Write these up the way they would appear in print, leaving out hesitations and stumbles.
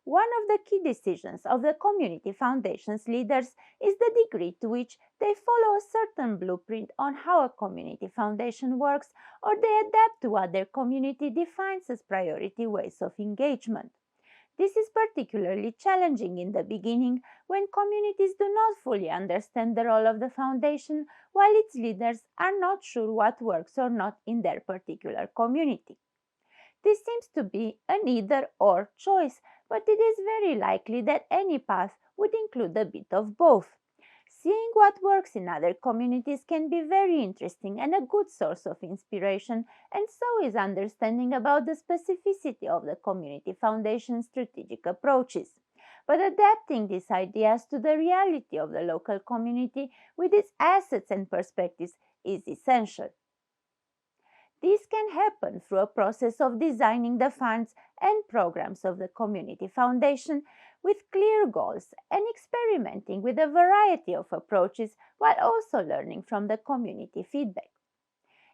One of the key decisions of the Community Foundation's leaders is the degree to which they follow a certain blueprint on how a community foundation works, or they adapt to what their community defines as priority ways of engagement. This is particularly challenging in the beginning when communities do not fully understand the role of the foundation, while its leaders are not sure what works or not in their particular community. This seems to be an either or choice, but it is very likely that any path would include a bit of both. Seeing what works in other communities can be very interesting and a good source of inspiration, and so is understanding about the specificity of the Community Foundation's strategic approaches. But adapting these ideas to the reality of the local community with its assets and perspectives is essential. This can happen through a process of designing the funds and programs of the Community Foundation with clear goals and experimenting with a variety of approaches while also learning from the community feedback.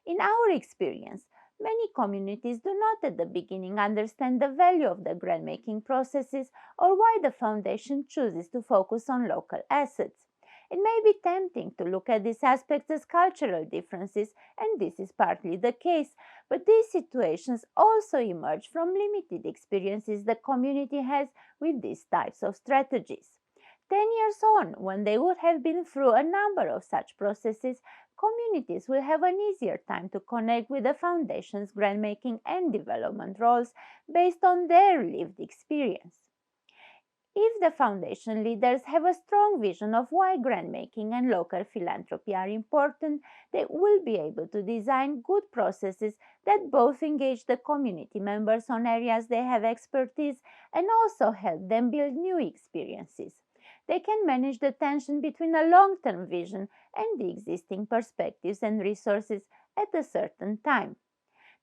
In our experience, many communities do not at the beginning understand the value of the grant making processes or why the foundation chooses to focus on local assets. It may be tempting to look at these aspects as cultural differences, and this is partly the case, but these situations also emerge from limited experiences the community has with these types of strategies. 10 years on, when they would have been through a number of such processes, communities will have an easier time to connect with the Foundation's grant making and development roles based on their lived experience. If the Foundation leaders have a strong vision of why grant making and local philanthropy are important, they will be able to design good processes that both engage the community members on areas they have expertise and also help them build new experiences. They can manage the tension between a long term vision and the existing perspectives and resources at a certain time.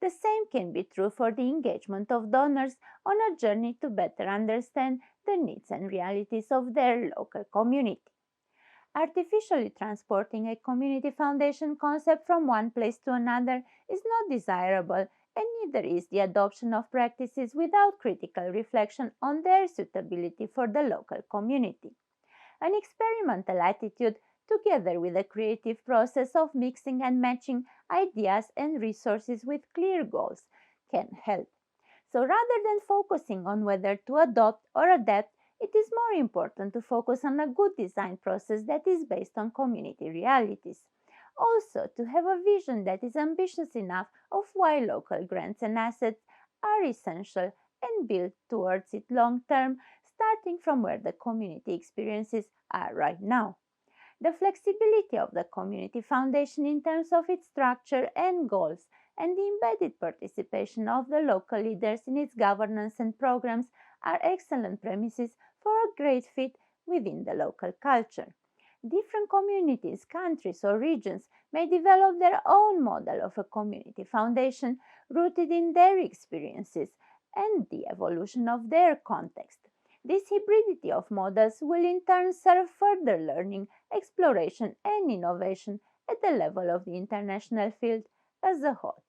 The same can be true for the engagement of donors on a journey to better understand the needs and realities of their local community. Artificially transporting a community foundation concept from one place to another is not desirable, and neither is the adoption of practices without critical reflection on their suitability for the local community. An experimental attitude, together with a creative process of mixing and matching ideas and resources with clear goals, can help. So rather than focusing on whether to adopt or adapt, it is more important to focus on a good design process that is based on community realities. Also, to have a vision that is ambitious enough of why local grants and assets are essential and build towards it long term, starting from where the community experiences are right now. The flexibility of the Community Foundation in terms of its structure and goals, and the embedded participation of the local leaders in its governance and programs are excellent premises for a great fit within the local culture. Different communities, countries, or regions may develop their own model of a community foundation rooted in their experiences and the evolution of their context. This hybridity of models will in turn serve further learning, exploration, and innovation at the level of the international field as a whole.